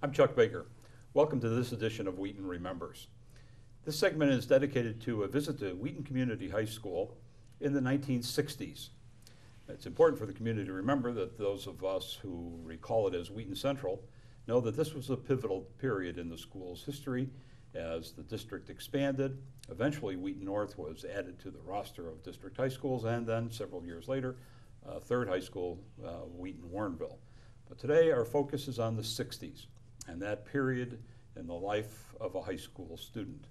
I'm Chuck Baker. Welcome to this edition of Wheaton Remembers. This segment is dedicated to a visit to Wheaton Community High School in the 1960s. It's important for the community to remember that those of us who recall it as Wheaton Central know that this was a pivotal period in the school's history as the district expanded. Eventually, Wheaton North was added to the roster of district high schools, and then several years later, a third high school, Wheaton Warrenville. But today, our focus is on the 60s and that period in the life of a high school student.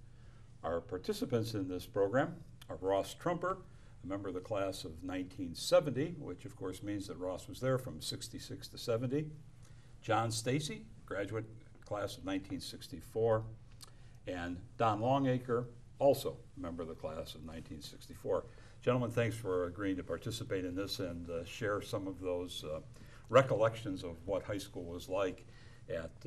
Our participants in this program are Ross Truemper, a member of the class of 1970, which of course means that Ross was there from 66 to 70. John Stacey, graduate class of 1964, and Don Longacre, also a member of the class of 1964. Gentlemen, thanks for agreeing to participate in this and share some of those recollections of what high school was like at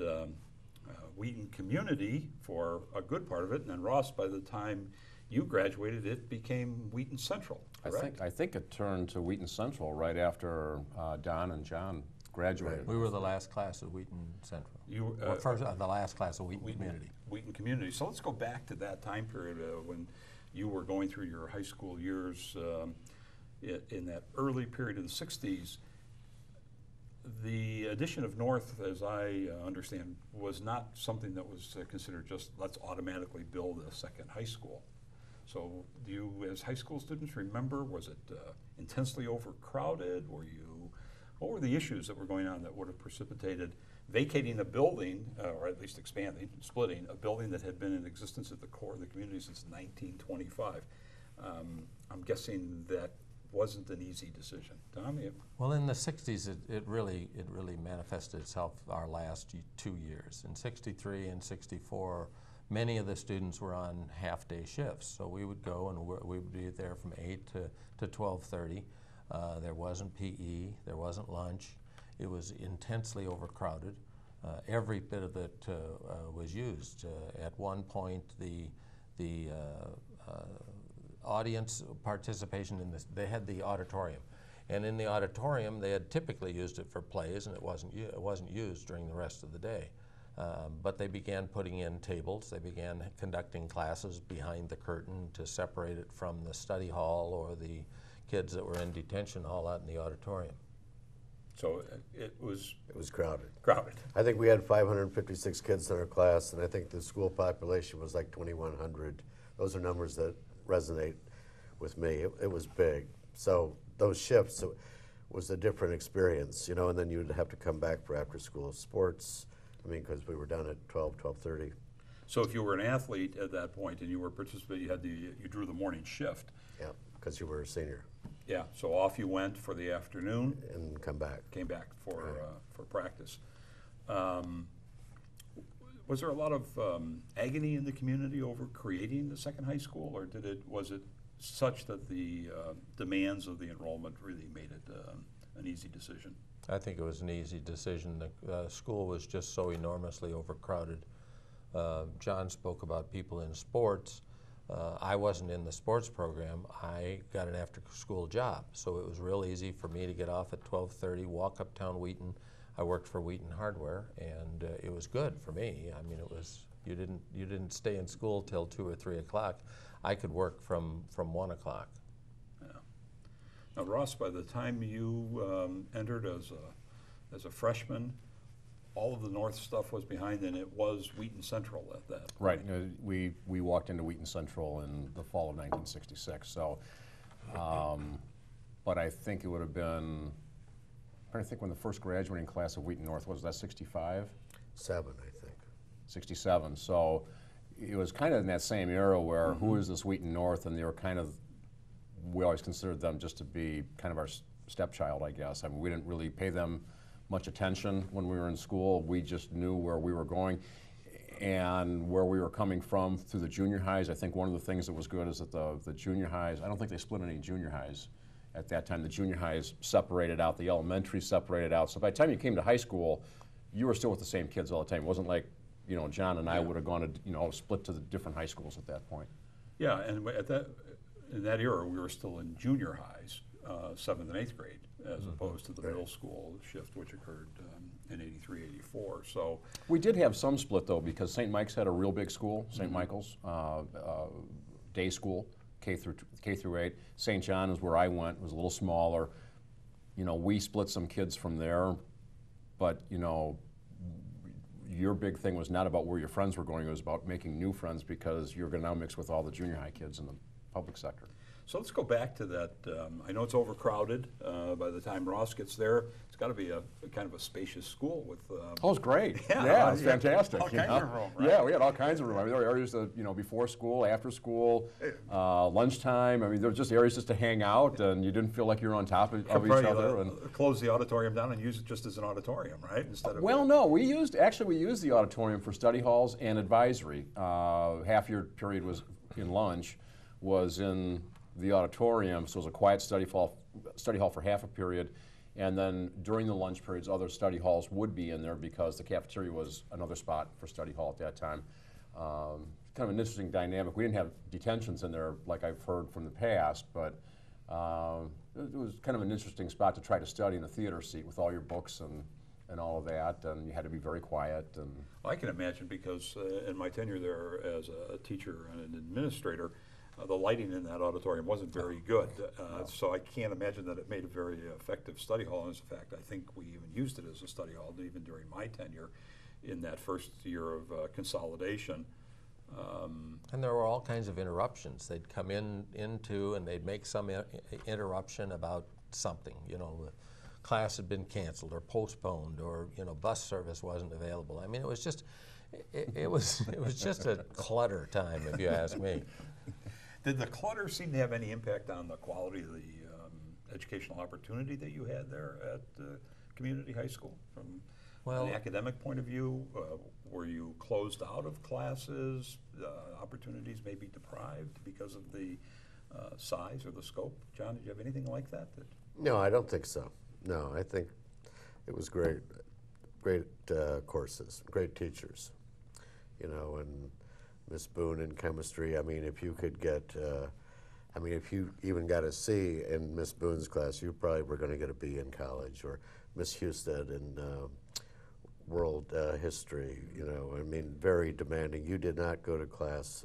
Wheaton Community for a good part of it, and then Ross, by the time you graduated, it became Wheaton Central, correct? I think it turned to Wheaton Central right after Don and John graduated. We were the last class of Wheaton Central. You first, the last class of Wheaton Community. Wheaton Community. So let's go back to that time period when you were going through your high school years in that early period of the 60s. The addition of North, as I understand, was not something that was considered just let's automatically build a second high school. So do you, as high school students, remember, was it intensely overcrowded? What were the issues that were going on that would have precipitated vacating a building, or at least expanding, splitting, a building that had been in existence at the core of the community since 1925? I'm guessing that wasn't an easy decision. Tom? Well, in the 60s, it really manifested itself our last 2 years. In 63 and 64, many of the students were on half-day shifts. So we would go and we would be there from 8 to 12:30. There wasn't PE, there wasn't lunch. It was intensely overcrowded. Every bit of it was used. At one point, the audience participation in this, they had the auditorium. And in the auditorium, they had typically used it for plays, and it wasn't used during the rest of the day. But they began putting in tables. They began conducting classes behind the curtain to separate it from the study hall or the kids that were in detention hall out in the auditorium. So it was crowded. Crowded. I think we had 556 kids in our class, and I think the school population was like 2,100. Those are numbers that resonate with me. It was big. So those shifts was a different experience, you know, and then you'd have to come back for after school sports. I mean, because we were done at 12:30. So if you were an athlete at that point and you were participating, you drew the morning shift. Yeah, because you were a senior. Yeah, so off you went for the afternoon. And come back. Came back for practice. Was there a lot of agony in the community over creating the second high school, or was it such that the demands of the enrollment really made it an easy decision? I think it was an easy decision. The school was just so enormously overcrowded. John spoke about people in sports. I wasn't in the sports program. I got an after-school job, so it was real easy for me to get off at 12:30, walk uptown Wheaton. I worked for Wheaton Hardware, and it was good for me. I mean, it was you didn't stay in school till 2 or 3 o'clock. I could work from 1 o'clock. Yeah. Now, Ross, by the time you entered as a freshman, all of the North stuff was behind, and it was Wheaton Central at that point. Right. We walked into Wheaton Central in the fall of 1966. So, but I think it would have been. I'm trying to think when the first graduating class of Wheaton North was. That 65? 7, I think. 67. So it was kind of in that same era where who is this Wheaton North, and they were kind of, we always considered them just to be kind of our stepchild, I guess. I mean, we didn't really pay them much attention when we were in school. We just knew where we were going and where we were coming from through the junior highs. I think one of the things that was good is that the junior highs, I don't think they split any junior highs at that time. The junior highs separated out, the elementary separated out. So by the time you came to high school, you were still with the same kids all the time. It wasn't like, you know, John and I would have gone to, you know, split to the different high schools at that point. Yeah, and in that era, we were still in junior highs, 7th and 8th grade, as opposed to the middle school shift, which occurred in 83, before. So We did have some split though, because St. Mike's had a real big school, St. Michael's, day school, K through 8. St. John is where I went, was a little smaller. You know, we split some kids from there, but you know, your big thing was not about where your friends were going, it was about making new friends because you're going to now mix with all the junior high kids in the public sector. So let's go back to that. I know it's overcrowded. By the time Ross gets there, it's got to be a kind of a spacious school with. Oh, it's great. Yeah, It was fantastic. all you kinds know? of room, right? Yeah, we had all kinds of room. I mean, there were areas that, you know, before school, after school, lunchtime. I mean, there were just areas just to hang out, and you didn't feel like you were on top of each other. And close the auditorium down and use it just as an auditorium, right? Instead of well, no, we used the auditorium for study halls and advisory. Half your period was in lunch, was in the auditorium, so it was a quiet study hall for half a period, and then during the lunch periods, other study halls would be in there because the cafeteria was another spot for study hall at that time. Kind of an interesting dynamic. We didn't have detentions in there like I've heard from the past, but it was kind of an interesting spot to try to study in a theater seat with all your books and all of that, and you had to be very quiet. And I can imagine because in my tenure there as a teacher and an administrator, the lighting in that auditorium wasn't very good, so I can't imagine that it made a very effective study hall. And as a fact, I think we even used it as a study hall even during my tenure in that first year of consolidation. And there were all kinds of interruptions. They'd come into and they'd make some interruption about something. You know, the class had been canceled or postponed, or you know, bus service wasn't available. I mean, it was just it was just a clutter time, if you ask me. Did the clutter seem to have any impact on the quality of the educational opportunity that you had there at Community High School? From an academic point of view, were you closed out of classes? Opportunities may be deprived because of the size or the scope? John, did you have anything like that? No, I don't think so. No, I think it was great courses, great teachers, you know, and Miss Boone in chemistry. I mean, if you could get, if you even got a C in Miss Boone's class, you probably were going to get a B in college. Or Miss Husted in world history. You know, I mean, very demanding. You did not go to class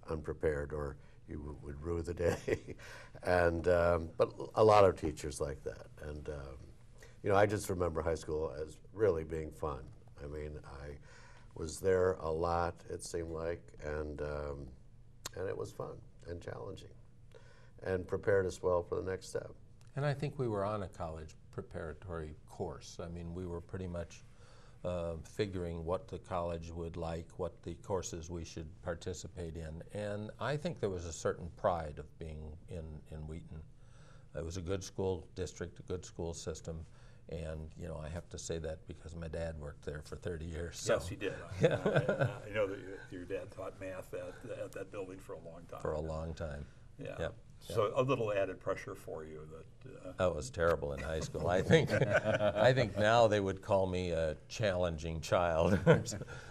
unprepared, or you would rue the day. And but a lot of teachers like that. And you know, I just remember high school as really being fun. I mean, I was there a lot, it seemed like, and it was fun and challenging and prepared us well for the next step. And I think we were on a college preparatory course. I mean, we were pretty much figuring what the college would like, what the courses we should participate in. And I think there was a certain pride of being in Wheaton. It was a good school district, a good school system. And, you know, I have to say that because my dad worked there for 30 years. So. Yes, he did. I know that your dad taught math at that building for a long time. For a long time. Yeah. Yep. So a little added pressure for you. That was terrible in high school. I think now they would call me a challenging child, or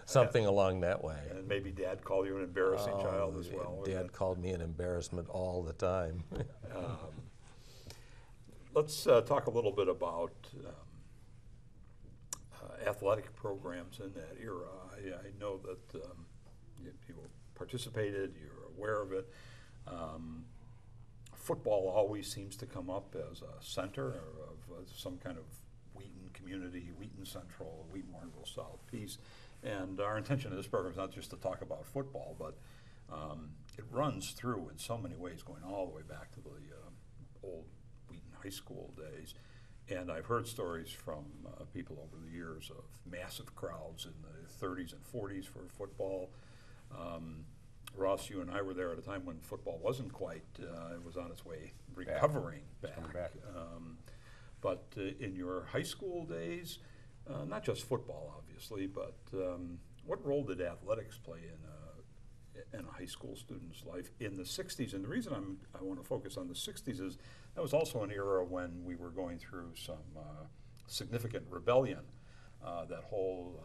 something along that way. And maybe Dad called you an embarrassing child as well. Dad called me an embarrassment all the time. Let's talk a little bit about athletic programs in that era. I know that you participated, you're aware of it. Football always seems to come up as a center of some kind of Wheaton community, Wheaton Central, Wheaton Warrenville South piece. And our intention of this program is not just to talk about football, but it runs through in so many ways, going all the way back to the old Wheaton High School days. And I've heard stories from people over the years of massive crowds in the 30s and 40s for football. Ross, you and I were there at a time when football wasn't quite, it was on its way recovering back. But in your high school days, not just football obviously, but what role did athletics play in a high school student's life in the 60s? And the reason I want to focus on the 60s is that was also an era when we were going through some significant rebellion. That whole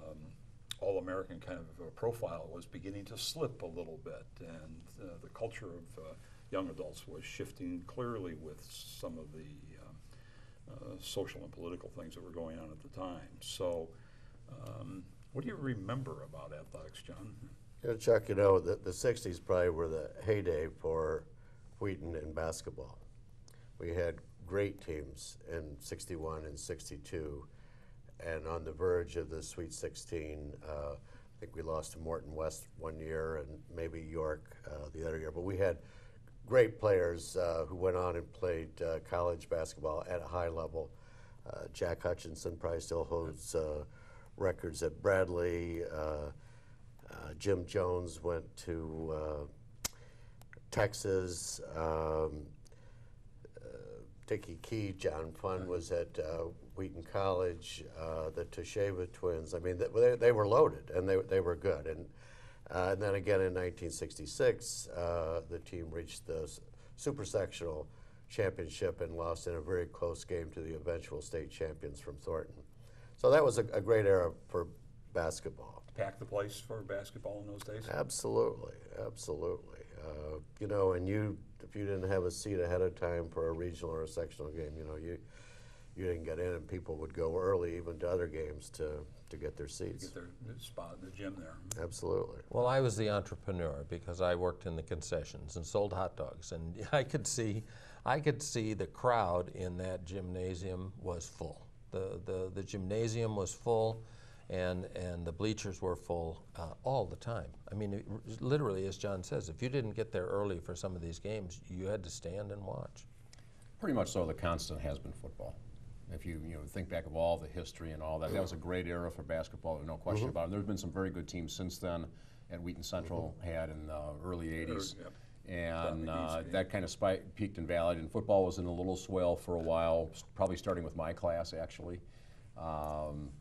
all-American kind of profile was beginning to slip a little bit, and the culture of young adults was shifting clearly with some of the social and political things that were going on at the time. So What do you remember about athletics, John? You know, Chuck, you know, the 60s probably were the heyday for Wheaton in basketball. We had great teams in 61 and 62, and on the verge of the Sweet 16. I think we lost to Morton West one year and maybe York the other year, but we had great players who went on and played college basketball at a high level. Jack Hutchinson probably still holds records at Bradley. Jim Jones went to Texas. Dickie Key, John Funn was at Wheaton College. The Tosheva twins. I mean, they were loaded and they were good. And then again in 1966, the team reached the super sectional championship and lost in a very close game to the eventual state champions from Thornton. So that was a great era for basketball. Pack the place for basketball in those days? Absolutely, absolutely. You know, and if you didn't have a seat ahead of time for a regional or a sectional game, you know, you didn't get in, and people would go early even to other games to get their seats. Get their spot in the gym there. Absolutely. Well, I was the entrepreneur because I worked in the concessions and sold hot dogs, and I could see the crowd in that gymnasium was full. The gymnasium was full, and the bleachers were full all the time. I mean, literally, as John says, if you didn't get there early for some of these games, you had to stand and watch. Pretty much so. The constant has been football. If you think back of all the history and all that, that was a great era for basketball, no question about it. There's been some very good teams since then, at Wheaton Central had in the early 80s. Yep. And that kind of peaked and valleyed, and football was in a little swell for a while, probably starting with my class, actually.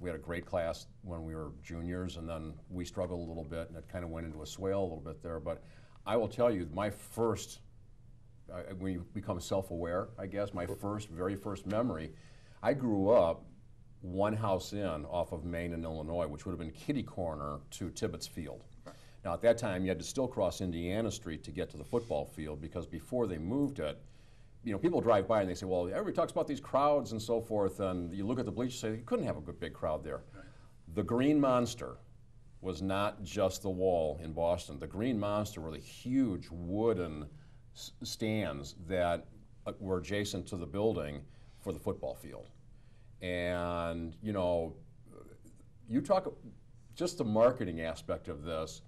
We had a great class when we were juniors, and then we struggled a little bit, and it kind of went into a swale a little bit there. But I will tell you, my first, when you become self-aware, I guess, my very first memory, I grew up one house in off of Main and Illinois, which would have been kitty corner to Tibbetts Field. Now, at that time, you had to still cross Indiana Street to get to the football field, because before they moved it, you know, people drive by and they say, well, everybody talks about these crowds and so forth, and you look at the bleachers and say, you couldn't have a good big crowd there. Right. The Green Monster was not just the wall in Boston. The Green Monster were the huge wooden stands that were adjacent to the building for the football field. And, you know, you talk, just the marketing aspect of this,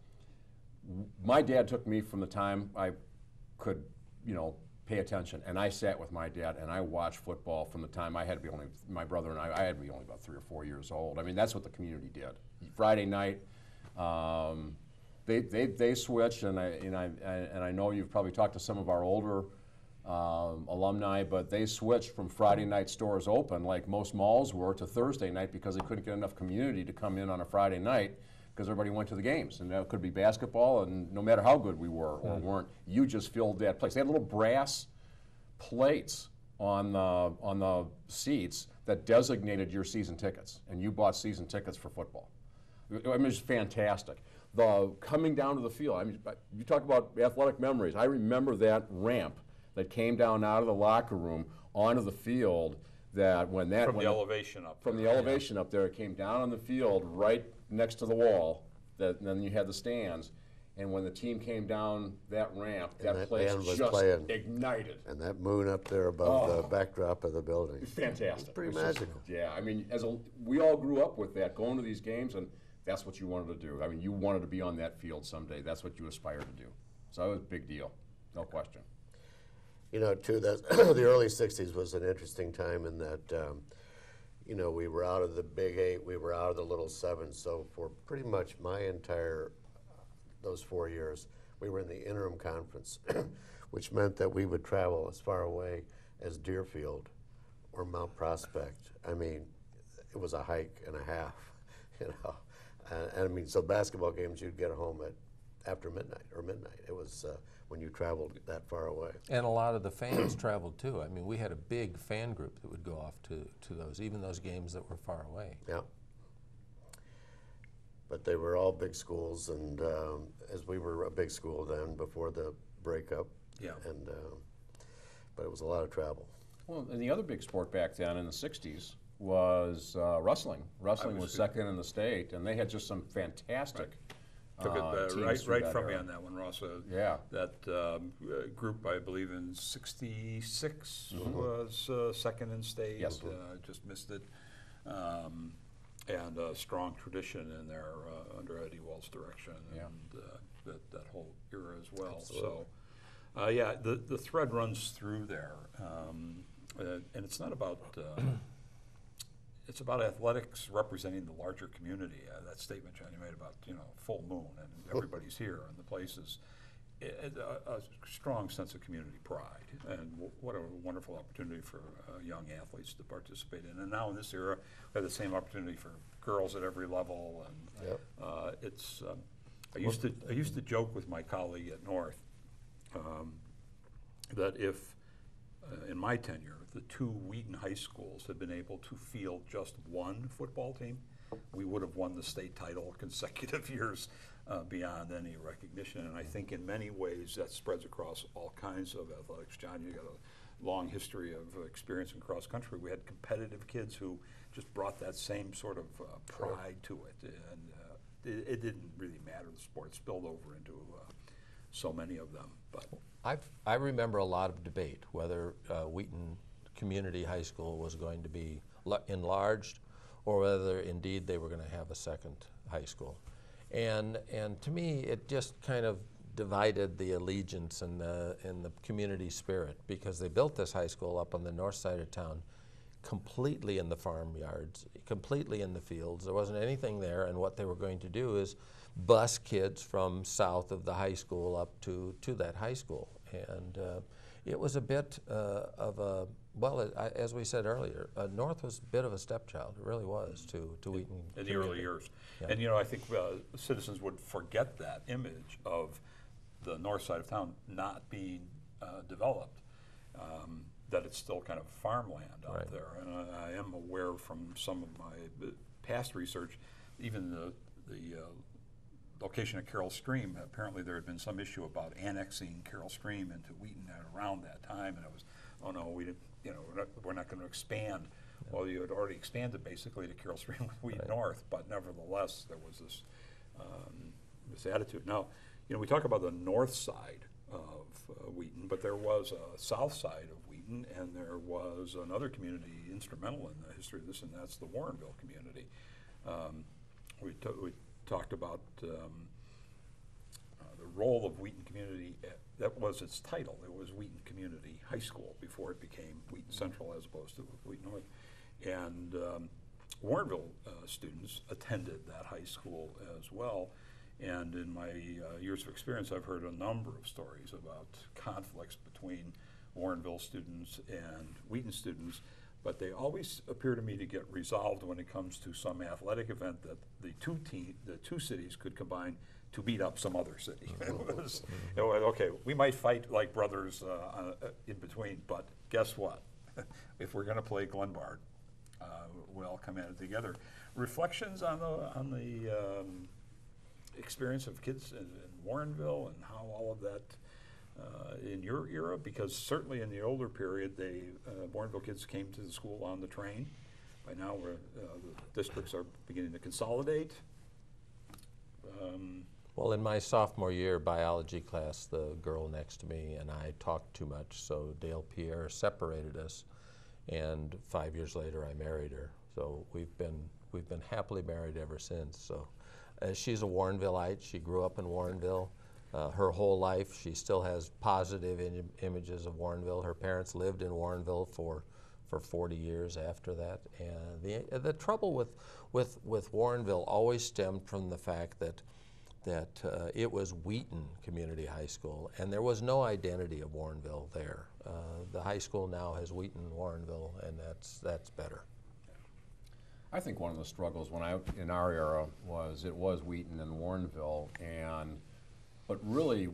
my dad took me from the time I could, you know, pay attention, and I sat with my dad and I watched football from the time I had to be only, my brother and I had to be only about 3 or 4 years old. I mean, that's what the community did. Friday night, they switched, and I know you've probably talked to some of our older alumni, but they switched from Friday night stores open, like most malls were, to Thursday night because they couldn't get enough community to come in on a Friday night, because everybody went to the games, and that could be basketball, and no matter how good we were or weren't, you just filled that place. They had little brass plates on the seats that designated your season tickets, and you bought season tickets for football. I mean, it's fantastic. The coming down to the field, I mean, you talk about athletic memories. I remember that ramp that came down out of the locker room onto the field. That when that from the elevation up there, it came down on the field right next to the wall. And then you had the stands, and when the team came down that ramp, that place just ignited. And that moon up there above the backdrop of the building. It's fantastic. It's pretty magical. Yeah, I mean, we all grew up with that, going to these games, and that's what you wanted to do. I mean, you wanted to be on that field someday. That's what you aspired to do. So it was a big deal, no question. You know, too, the early 60s was an interesting time in that, you know, we were out of the Big 8, we were out of the Little 7, so for pretty much my entire, those 4 years, we were in the interim conference, which meant that we would travel as far away as Deerfield or Mount Prospect. I mean, it was a hike and a half, you know. And I mean, so basketball games, you'd get home after midnight or midnight. It was when you traveled that far away. And a lot of the fans traveled too. I mean, we had a big fan group that would go off to those, even those games that were far away. Yeah. But they were all big schools, and as we were a big school then before the breakup. Yeah. And but it was a lot of travel. Well, and the other big sport back then in the 60s was wrestling. Wrestling was good. second in the state, and they had just some fantastic Took it teams right through from me era. on that one, Ross. Yeah. That group, I believe in '66, was second in state. Yes. Just missed it. And a strong tradition in there under Eddie Wall's direction, Yeah. and that whole era as well. Absolutely. So, yeah, the thread runs through there, and it's not about. It's about athletics representing the larger community. That statement, John, you made about full moon and everybody's here and the place is a strong sense of community pride. And what a wonderful opportunity for young athletes to participate in. And now in this era, we have the same opportunity for girls at every level. And Yep. it's I used to joke with my colleague at North that if in my tenure, the two Wheaton high schools had been able to field just one football team, we would have won the state title consecutive years beyond any recognition. And I think in many ways that spreads across all kinds of athletics. John, you got a long history of experience in cross country. We had competitive kids who just brought that same sort of pride to it. And it didn't really matter. The sport spilled over into so many of them. But I remember a lot of debate whether Wheaton Community High School was going to be enlarged or whether indeed they were going to have a second high school. And to me, it just kind of divided the allegiance and the community spirit, because they built this high school up on the north side of town, completely in the farmyards, completely in the fields. There wasn't anything there, and what they were going to do is bus kids from south of the high school up to that high school. And it was a bit of a, well, as we said earlier, North was a bit of a stepchild. It really was to Wheaton. in the early years. Yeah. And I think citizens would forget that image of the north side of town not being developed, that it's still kind of farmland out Right. there. And I am aware from some of my past research, even the location of Carroll Stream, apparently there had been some issue about annexing Carroll Stream into Wheaton at around that time, and it was, oh no, we didn't, we're not going to expand. Yeah. Well, you had already expanded basically to Carroll Stream with Wheaton Right. North, but nevertheless there was this this attitude. Now, we talk about the north side of Wheaton, but there was a south side of Wheaton, and there was another community instrumental in the history of this, and that's the Warrenville community. We talked about the role of Wheaton Community. That was its title. It was Wheaton Community High School before it became Wheaton Central as opposed to Wheaton North. And Warrenville students attended that high school as well. And in my years of experience, I've heard a number of stories about conflicts between Warrenville students and Wheaton students, but they always appear to me to get resolved when it comes to some athletic event that the two cities could combine to beat up some other city. It was okay, we might fight like brothers in between, but guess what? If we're going to play Glenbard, we'll all come at it together. Reflections on the experience of kids in Warrenville and how all of that in your era, because certainly in the older period, Warrenville kids came to the school on the train. By now, the districts are beginning to consolidate. Well, in my sophomore year biology class, the girl next to me and I talked too much, so Dale Pierre separated us, and 5 years later I married her. So we've been happily married ever since. So she's a Warrenvilleite. She grew up in Warrenville. Her whole life, she still has positive images of Warrenville. Her parents lived in Warrenville for 40 years after that. And the trouble with Warrenville always stemmed from the fact that it was Wheaton Community High School, and there was no identity of Warrenville there. The high school now has Wheaton Warrenville, and that's better. I think one of the struggles in our era was Wheaton and Warrenville, but really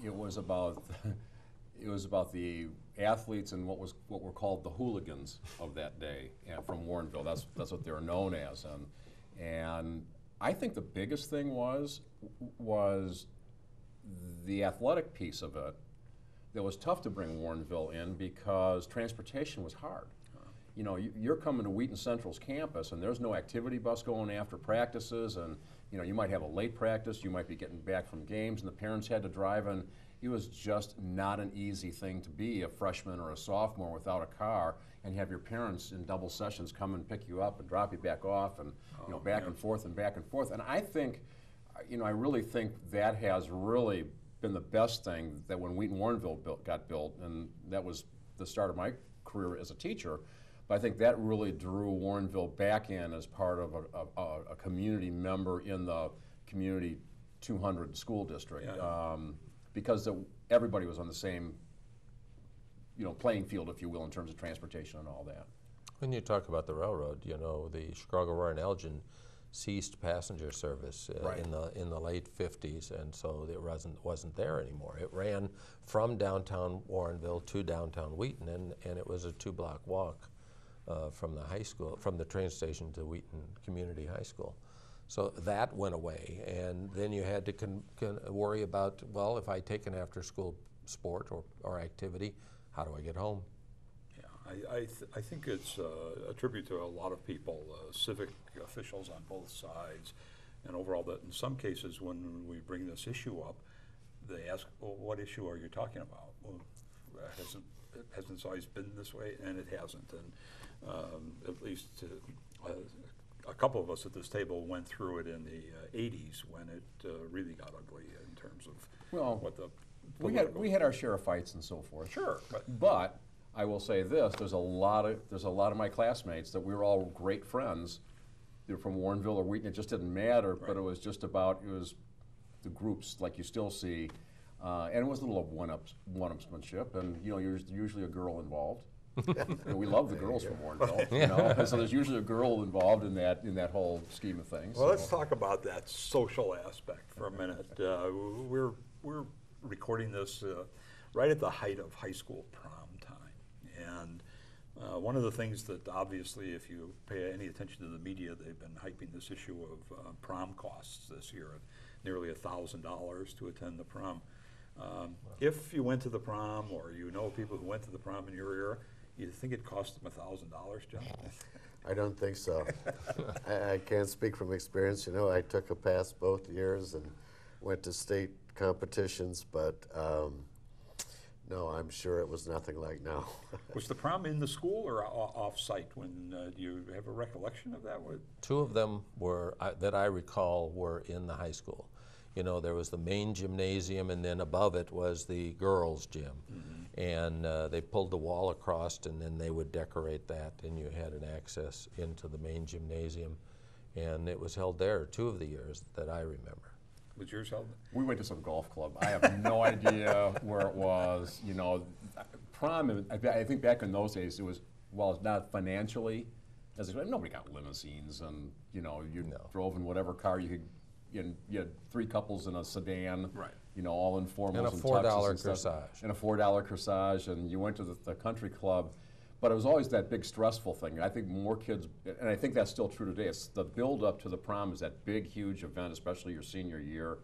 it was about the athletes and what were called the hooligans of that day from Warrenville. That's what they were known as, and I think the biggest thing was the athletic piece of it. That was tough to bring Warrenville in because transportation was hard. you know, you're coming to Wheaton Central's campus and there's no activity bus going after practices, and you know, you might have a late practice, you might be getting back from games and the parents had to drive, and it was just not an easy thing to be a freshman or a sophomore without a car and have your parents in double sessions come and pick you up and drop you back off, and you know, back and forth and back and forth. And I think, you know, I really think that has really been the best thing, that when Wheaton Warrenville got built, and that was the start of my career as a teacher, but I think that really drew Warrenville back in as part of a community member in the community 200 school district, because everybody was on the same, you know, playing field, if you will, in terms of transportation and all that. When you talk about the railroad, you know, the Chicago, Roar, and Elgin ceased passenger service in the late 50s, and so it wasn't there anymore. It ran from downtown Warrenville to downtown Wheaton, and it was a 2-block walk from the high school, from the train station to Wheaton Community High School. So that went away, and then you had to worry about, well, if I take an after-school sport or activity, how do I get home? I think it's a tribute to a lot of people, civic officials on both sides, and overall that in some cases when we bring this issue up, they ask, well, what issue are you talking about? Well, hasn't it always been this way? And it hasn't. And at least a couple of us at this table went through it in the 80s when it really got ugly in terms of what the we had our share of fights and so forth. Sure, but I will say this: there's a lot of my classmates that we were all great friends. They were from Warrenville or Wheaton. It just didn't matter. But it was just about the groups like you still see, and it was a little of one-upsmanship. And you know, there's usually a girl involved. You know, we love the girls from Warrenville. You know, so there's usually a girl involved in that whole scheme of things. Well, let's talk about that social aspect for a minute. We're recording this right at the height of high school prom time, and one of the things that obviously, if you pay any attention to the media, they've been hyping this issue of prom costs this year, at nearly $1,000 to attend the prom. If you went to the prom, or you know people who went to the prom in your era, you think it cost them $1,000, John? I don't think so. I can't speak from experience. You know, I took a pass both years and went to state competitions, but no, I'm sure it was nothing like now. Was the prom in the school or off-site? When do you have a recollection of that? Two of them were that I recall were in the high school. You know, there was the main gymnasium, and then above it was the girls' gym. And they pulled the wall across, and then they would decorate that, and you had an access into the main gymnasium. And it was held there 2 of the years that I remember. Was yours held? We went to some golf club. I have no idea where it was. You know, prom, I think back in those days, it was, well, it's not financially, as nobody got limousines, and, you know, you drove in whatever car you could. You had 3 couples in a sedan, you know, all in formals and a $4 corsage. And a $4 corsage, and you went to the country club. But it was always that big stressful thing. I think more kids, and I think that's still true today, it's the build up to the prom is that big, huge event, especially your senior year.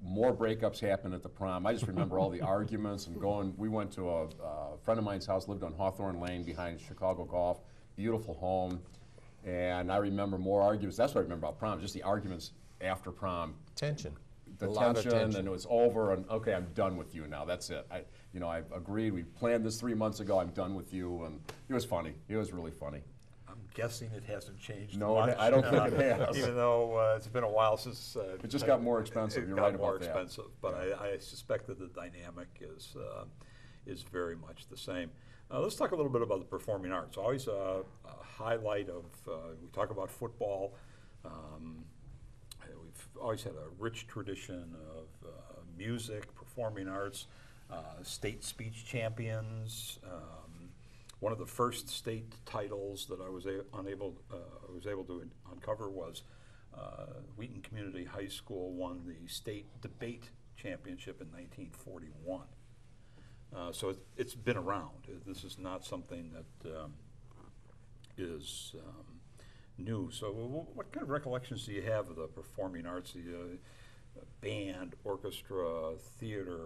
More breakups happen at the prom. I just remember all the arguments and going. We went to a friend of mine's house, lived on Hawthorne Lane behind Chicago Golf, beautiful home. And I remember more arguments. That's what I remember about prom, just the arguments after prom. Tension. The tension, and it was over, and okay, I'm done with you now. That's it. I've agreed. We planned this 3 months ago. I'm done with you, and it was funny. It was really funny. I'm guessing it hasn't changed. No, much. I don't think it has. Even though it's been a while since it just got more expensive. You're right about that. More expensive, but I suspect that the dynamic is very much the same. Let's talk a little bit about the performing arts. Always a highlight of. We talk about football. We've always had a rich tradition of music, performing arts, state speech champions. One of the first state titles that I was able to uncover was Wheaton Community High School won the state debate championship in 1941. So it's been around. This is not something that is new. So what kind of recollections do you have of the performing arts, the band, orchestra, theater,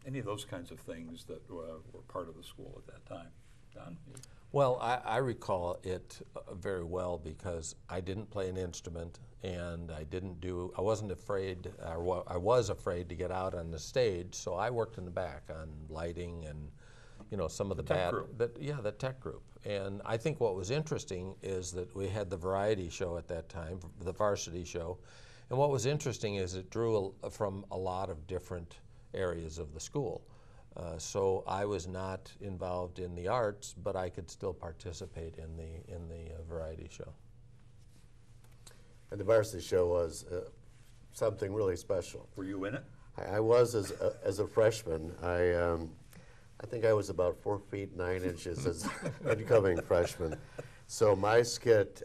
any of those kinds of things that were part of the school at that time? Don? Well, I recall it very well because I didn't play an instrument and I wasn't afraid, or I was afraid to get out on the stage, so I worked in the back on lighting and, some of the tech group. the tech group. And I think what was interesting is that we had the variety show at that time, the varsity show, and what was interesting is it drew from a lot of different areas of the school. So I was not involved in the arts, but I could still participate in the variety show. And the varsity show was something really special. Were you in it? I was as a freshman. I think I was about 4 feet 9 inches as incoming freshman. So my skit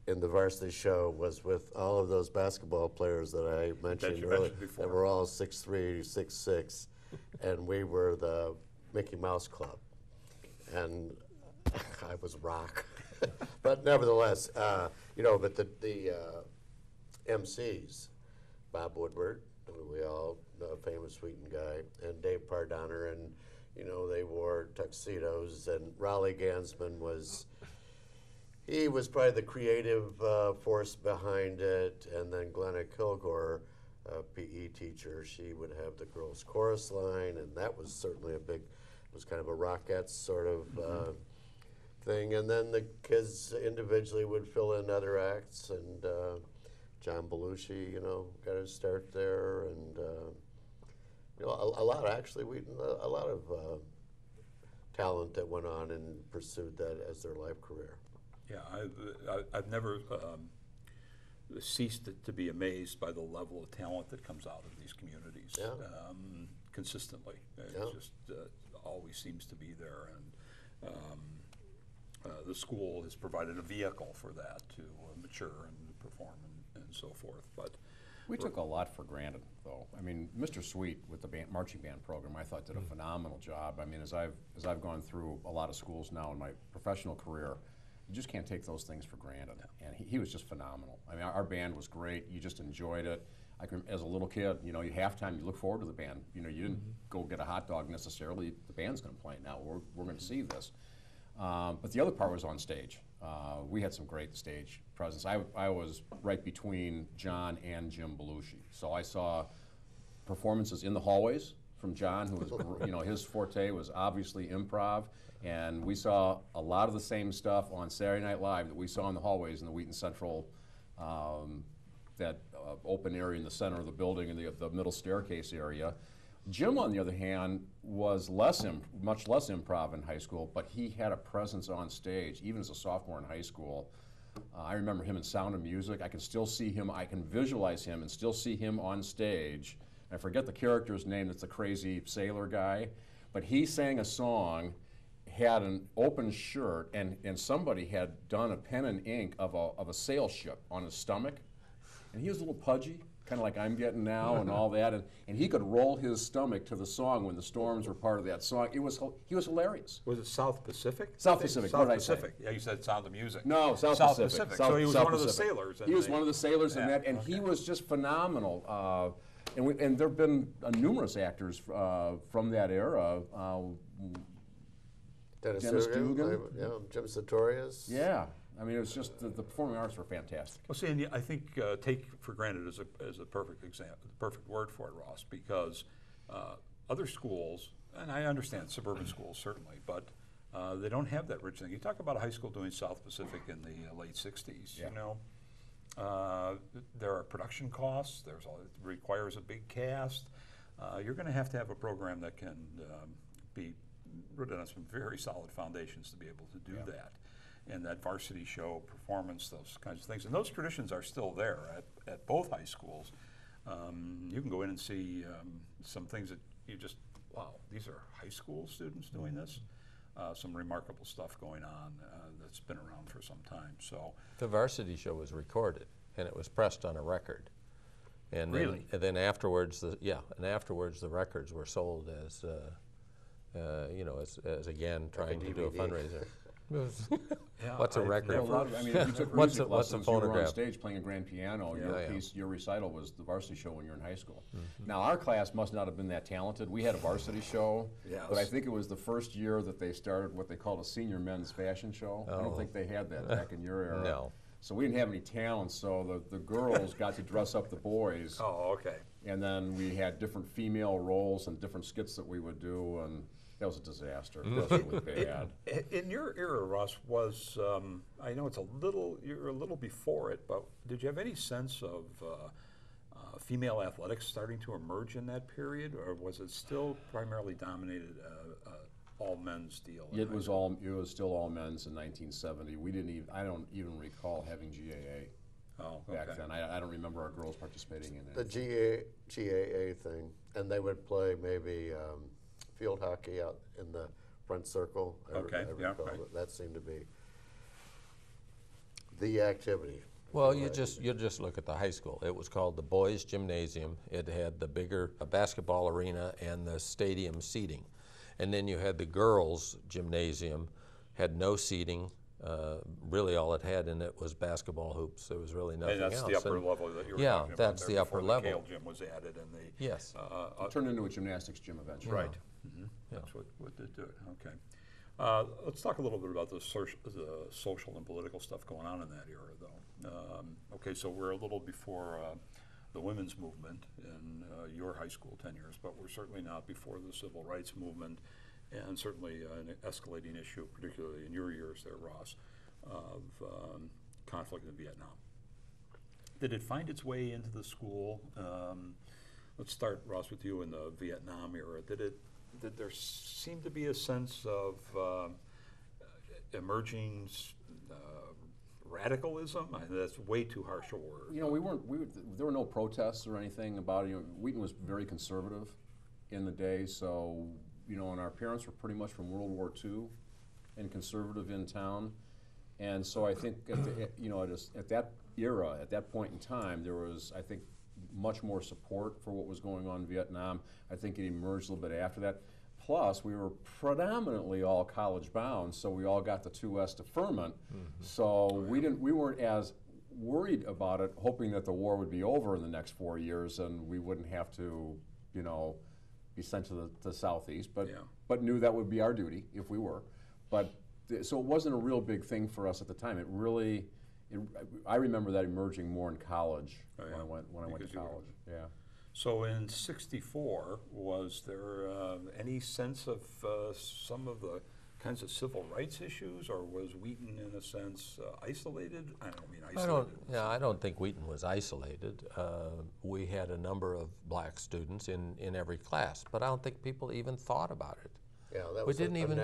in the varsity show was with all of those basketball players that I mentioned earlier. They were all 6'3", 6'6", and we were the Mickey Mouse Club. And I was rock. But nevertheless, but the MCs, Bob Woodward, who we all know, a famous Wheaton guy, and Dave Pardonner, and they wore tuxedos, and Raleigh Gansman was probably the creative force behind it, and then Glenna Kilgore, PE teacher, she would have the girls' chorus line, and that was certainly was kind of a Rockettes sort of thing. And then the kids individually would fill in other acts, and John Belushi, got his start there, and a lot actually, a lot of talent that went on and pursued that as their life career. Yeah, I've never ceased to be amazed by the level of talent that comes out of these communities consistently. It just always seems to be there, and the school has provided a vehicle for that to mature and perform and so forth. But we took a lot for granted, though. I mean, Mr. Sweet with the marching band program, I thought did a phenomenal job. I mean, as I've gone through a lot of schools now in my professional career, you just can't take those things for granted. And he was just phenomenal. I mean, our band was great. You just enjoyed it. As a little kid, you halftime, you look forward to the band. You didn't go get a hot dog necessarily. The band's going to play now. We're going to see this. But the other part was on stage. We had some great stage presence. I was right between John and Jim Belushi. So I saw performances in the hallways from John, who was, his forte was obviously improv. And we saw a lot of the same stuff on Saturday Night Live that we saw in the hallways in the Wheaton Central, that open area in the center of the building and the middle staircase area. Jim, on the other hand, was much less improv in high school, but he had a presence on stage, even as a sophomore in high school. I remember him in Sound of Music. I can still see him, I can visualize him and still see him on stage. I forget the character's name, that's the crazy sailor guy, but he sang a song, had an open shirt, and somebody had done a pen and ink of a sail ship on his stomach, and he was a little pudgy, kind of like I'm getting now and all that, and he could roll his stomach to the song when the storms were part of that song. He was hilarious. was it South Pacific? South Pacific. South what did I say? Pacific. Yeah, you said Sound of Music. No, South Pacific. So he was one of the Pacific. sailors. He was one of the sailors in that, and he was just phenomenal. And there have been numerous actors from that era. Dennis Dugan. Jim Sartorius. Yeah. I mean, it was just the performing arts were fantastic. Well, see, and I think take for granted is a perfect example, the perfect word for it, Ross, because other schools, and I understand suburban schools certainly, but they don't have that rich thing. You talk about a high school doing South Pacific in the late '60s. Yeah. There are production costs. It requires a big cast. You're going to have a program that can be rooted on some very solid foundations to be able to do that. And that varsity show performance, those kinds of things. And those traditions are still there at both high schools. You can go in and see some things that you just, wow, these are high school students doing this. Some remarkable stuff going on that's been around for some time. So the varsity show was recorded and it was pressed on a record. And really? then afterwards, the records were sold as, as again trying to do a fundraiser. What's a record? A lot of, I mean, if you took What's music a lessons, you were on phonograph? stage playing a grand piano. Yeah. Your recital was the varsity show when you were in high school. Now, our class must not have been that talented. We had a varsity show, but I think it was the first year that they started what they called a senior men's fashion show. I don't think they had that back in your era. No. So we didn't have any talent, so the girls got to dress up the boys. Oh, okay. And then we had different female roles and different skits that we would do, and that was a disaster. That was really bad. In your era, Ross, was I know you're a little before it, but did you have any sense of female athletics starting to emerge in that period, or was it still primarily dominated all men's deal? It was still all men's in 1970. I don't even recall having GAA. Back then. I don't remember our girls participating in it. The GAA thing, and they would play maybe field hockey out in the front circle. I recall right. That seemed to be the activity. Well, you just look at the high school. It was called the boys' gymnasium. It had the bigger basketball arena and the stadium seating, and then you had the girls' gymnasium, had no seating. Really, all it had in it was basketball hoops. There was really nothing else. And that's the upper level that you were talking about. Yeah, that's the upper level. The Kale gym was added, and the Yes. It turned into a gymnastics gym eventually. Right. That's what did do it. Okay. Let's talk a little bit about the social and political stuff going on in that era, though. Okay, so we're a little before the women's movement in your high school tenures, but we're certainly not before the civil rights movement, and certainly an escalating issue, particularly in your years there, Ross, of conflict in Vietnam. Did it find its way into the school? Let's start, Ross, with you in the Vietnam era. Did there seem to be a sense of emerging radicalism? I mean, that's way too harsh a word. You know, there were no protests or anything about it. You know, Wheaton was very conservative in the day, so, you know, and our parents were pretty much from World War II and conservative in town. And so I think, at that era, at that point in time, there was, I think, much more support for what was going on in Vietnam. I think it emerged a little bit after that. Plus, we were predominantly all college bound, so we all got the 2S deferment. So we weren't as worried about it, hoping that the war would be over in the next 4 years and we wouldn't have to, you know, be sent to the Southeast, but knew that would be our duty if we were. But so it wasn't a real big thing for us at the time. I remember that emerging more in college when I went to college. Yeah. So in '64, was there any sense of some of the kinds of civil rights issues, or was Wheaton, in a sense, isolated? I don't mean isolated. I don't think Wheaton was isolated. We had a number of black students in every class, but I don't think people even thought about it. Yeah, that was we didn't even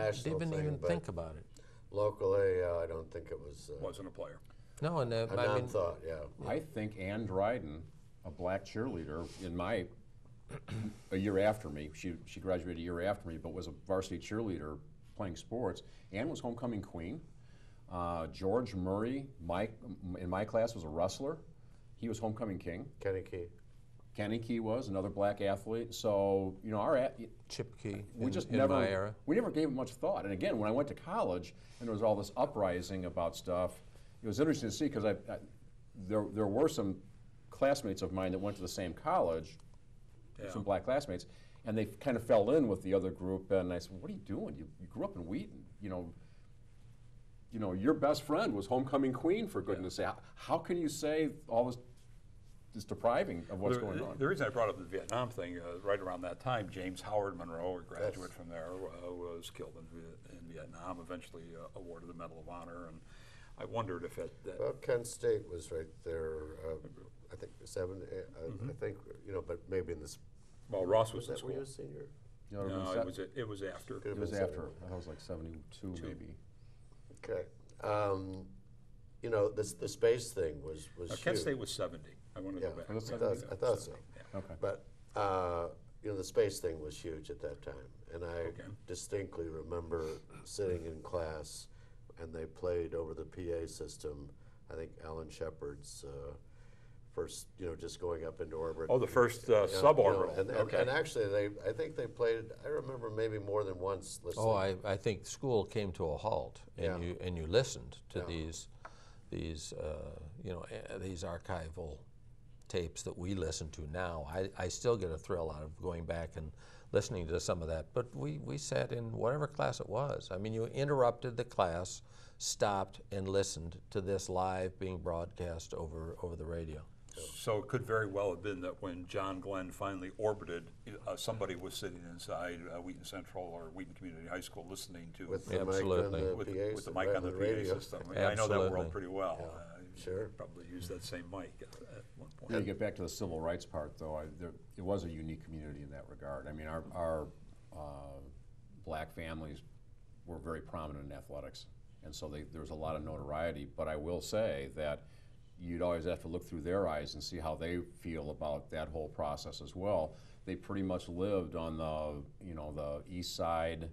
think but about it. locally, I don't think it was. Wasn't a player. No, and a non-thought, yeah. I think Ann Dryden, a black cheerleader, a year after me, she graduated a year after me, but was a varsity cheerleader playing sports. Ann was homecoming queen. George Murray, in my class, was a wrestler. He was homecoming king. Kenny Key was another black athlete. So, you know, Chip Key in my era. We never gave it much thought. And again, when I went to college and there was all this uprising about stuff, it was interesting to see because there were some classmates of mine that went to the same college, some black classmates, and they kind of fell in with the other group. And I said, "What are you doing? You grew up in Wheaton. You know, your best friend was homecoming queen, for goodness' sake. How can you say all this is depriving of what's going on?" The reason I brought up the Vietnam thing, right around that time, James Howard Monroe, a graduate from there, was killed in Vietnam, eventually awarded the Medal of Honor. And I wondered if well, Kent State was right there, I think, I think, you know, but maybe in this. Well, Ross was in that school. when you were a senior? No, it was after. It was after. I thought it was like 72, maybe. Okay. You know, the space thing was huge. Kent State was 70. I want to go back. I thought so. Yeah. Okay. But, you know, the space thing was huge at that time. And I distinctly remember sitting in class and they played over the PA system, I think Alan Shepard's first, just going up into orbit. Oh, the first You know, suborbital. and actually, I think they played. I remember maybe more than once listening. Oh, I think school came to a halt, and you listened to these archival tapes that we listen to now. I still get a thrill out of going back and listening to some of that. But we sat in whatever class it was. I mean, you interrupted the class, stopped, and listened to this live being broadcast over the radio. So it could very well have been that when John Glenn finally orbited, somebody was sitting inside Wheaton Central or Wheaton Community High School listening to with the Absolutely. mic on the with the mic on the PA radio. system. I know that Absolutely. world pretty well. Sure. Probably used that same mic at one point. To get back to the civil rights part, though, it was a unique community in that regard. I mean, our black families were very prominent in athletics, and so there was a lot of notoriety. But I will say that you'd always have to look through their eyes and see how they feel about that whole process as well. They pretty much lived on the east side,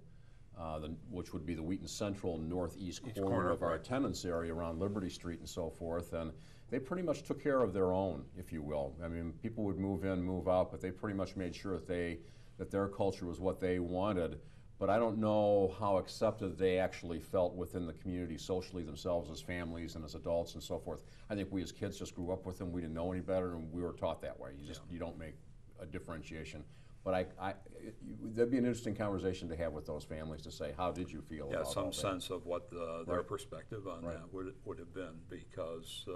which would be the Wheaton Central northeast corner of our attendance area around Liberty Street and so forth, and they pretty much took care of their own, if you will. I mean, people would move in, move out, but they pretty much made sure that their culture was what they wanted. But I don't know how accepted they actually felt within the community socially themselves as families and as adults and so forth. I think we as kids just grew up with them. We didn't know any better, and we were taught that way. You don't make a differentiation. But that'd be an interesting conversation to have with those families to say, how did you feel about some that? sense of what their perspective on that would have been, because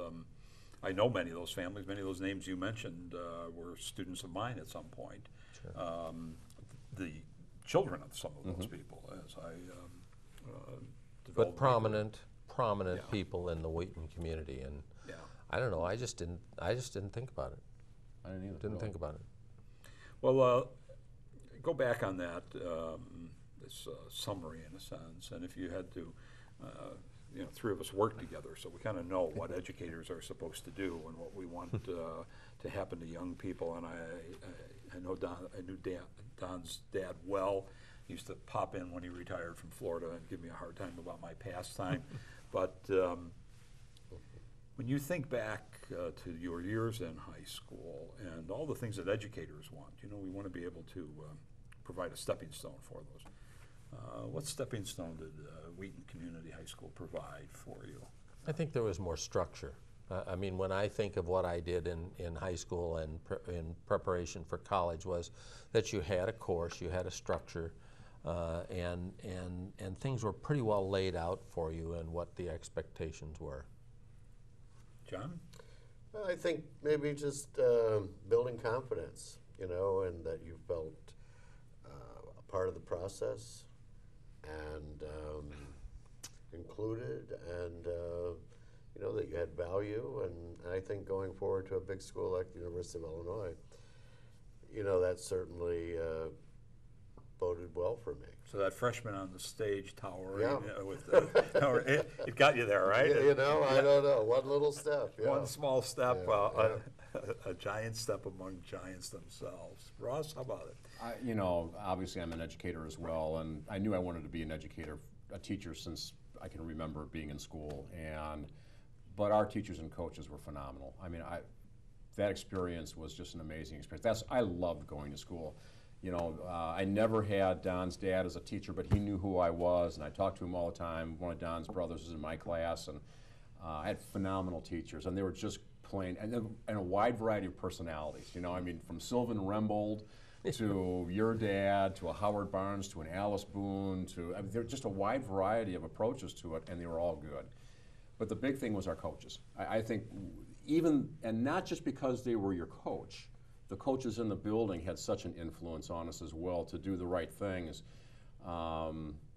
I know many of those families, many of those names you mentioned were students of mine at some point. Sure. The children of some of those people, as I But developed. prominent people in the Wheaton community, and I don't know. I just didn't think about it. I didn't either. Didn't think about it. Well, go back on that, this summary in a sense, and if you had to, three of us work together, so we kind of know what educators are supposed to do and what we want to happen to young people. And I know I knew Don's dad well. He used to pop in when he retired from Florida and give me a hard time about my pastime. But when you think back to your years in high school and all the things that educators want, we want to be able to provide a stepping stone for those. What stepping stone did Wheaton Community High School provide for you? I think there was more structure. I mean, when I think of what I did in high school and in preparation for college, was that you had a course, you had a structure, and things were pretty well laid out for you and what the expectations were. John? Well, I think maybe just building confidence, and that you felt a part of the process and included, and that you had value. And I think going forward to a big school like the University of Illinois, that certainly boded well for me. So that freshman on the stage towering, Yeah. with it got you there, right? I don't know. One little step. Yeah. One small step, Yeah, a giant step among giants themselves. Ross, how about it? Obviously I'm an educator as well, and I knew I wanted to be an educator, a teacher, since I can remember being in school. But our teachers and coaches were phenomenal. I mean, that experience was just an amazing experience. I loved going to school. I never had Don's dad as a teacher, but he knew who I was, and I talked to him all the time. One of Don's brothers was in my class, and I had phenomenal teachers, and they were just plain, and a wide variety of personalities. From Sylvan Rembold to your dad, to a Howard Barnes, to an Alice Boone, there just a wide variety of approaches to it, and they were all good. But the big thing was our coaches. I think and not just because they were your coach, the coaches in the building had such an influence on us as well to do the right things. Out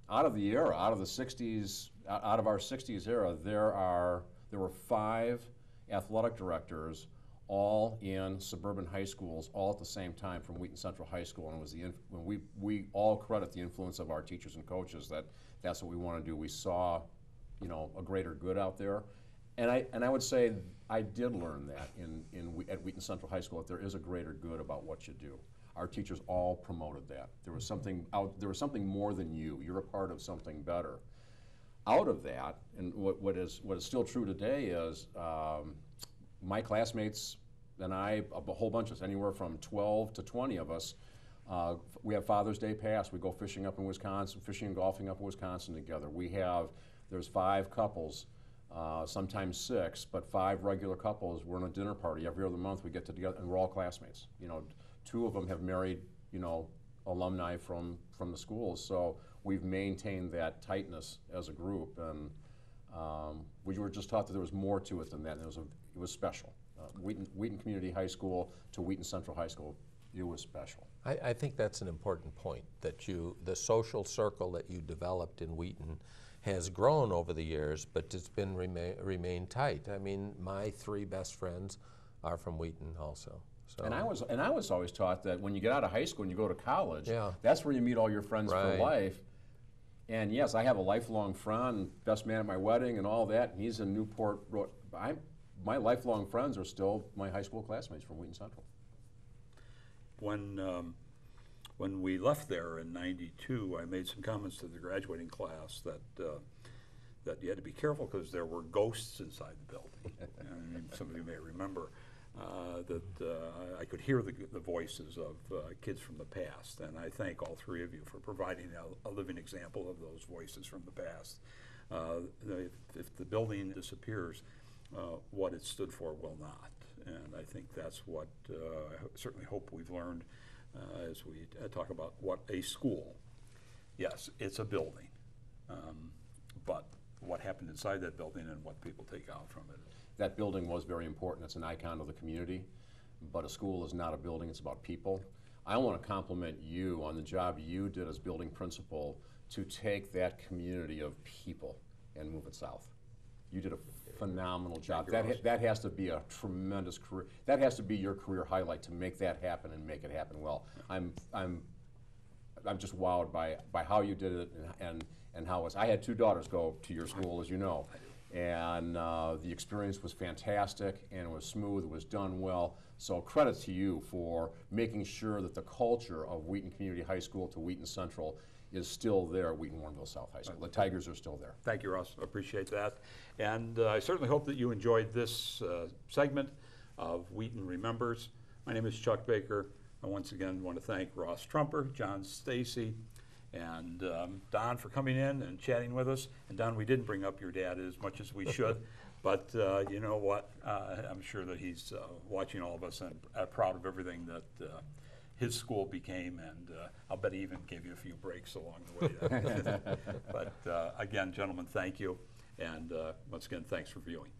of the era, out of the 60s, out of our 60s era, there were 5 athletic directors, all in suburban high schools, all at the same time from Wheaton Central High School, and it was when we all credit the influence of our teachers and coaches that's what we want to do. We saw, a greater good out there, and I would say I did learn that at Wheaton Central High School, that there is a greater good about what you do. Our teachers all promoted that. There was something more than you. You're a part of something better. Out of that, and what is still true today is my classmates and I, a whole bunch of us, anywhere from 12 to 20 of us, we have Father's Day pass. We go fishing up in Wisconsin, fishing and golfing up in Wisconsin together. There's 5 couples, sometimes 6, but 5 regular couples. We're in a dinner party every other month. We get together, and we're all classmates. 2 of them have married, alumni from the schools. So we've maintained that tightness as a group, and we were just taught that there was more to it than that, and it was special. Wheaton Community High School to Wheaton Central High School, it was special. I think that's an important point, that the social circle that you developed in Wheaton has grown over the years, but it's been remained tight. I mean, my 3 best friends are from Wheaton also. So. And I was always taught that when you get out of high school and you go to college, yeah. that's where you meet all your friends right. for life. And yes, I have a lifelong friend, best man at my wedding and all that, and he's in Newport. My lifelong friends are still my high school classmates from Wheaton Central. When we left there in '92, I made some comments to the graduating class that you had to be careful because there were ghosts inside the building. And some of you may remember that I could hear the voices of kids from the past, and I thank all 3 of you for providing a living example of those voices from the past. If the building disappears, what it stood for will not, and I think that's what I certainly hope we've learned as we talk about what a school. Yes, it's a building, but what happened inside that building and what people take out from it. That building was very important. It's an icon of the community, but a school is not a building, it's about people. I want to compliment you on the job you did as building principal to take that community of people and move it south. You did a phenomenal job. That has to be a tremendous career. That has to be your career highlight, to make that happen and make it happen well. I'm just wowed by how you did it and how it was. I had 2 daughters go to your school, as you know, and the experience was fantastic, and it was smooth. It was done well. So credit to you for making sure that the culture of Wheaton Community High School to Wheaton Central is still there at Wheaton Warrenville South High School. The Tigers are still there. Thank you, Ross. I appreciate that. And I certainly hope that you enjoyed this segment of Wheaton Remembers. My name is Chuck Baker. I once again want to thank Ross Truemper, John Stacey, and Don for coming in and chatting with us. And Don, we didn't bring up your dad as much as we should, but you know what? I'm sure that he's watching all of us and proud of everything that his school became, and I'll bet he even gave you a few breaks along the way. But again, gentlemen, thank you. And once again, thanks for viewing.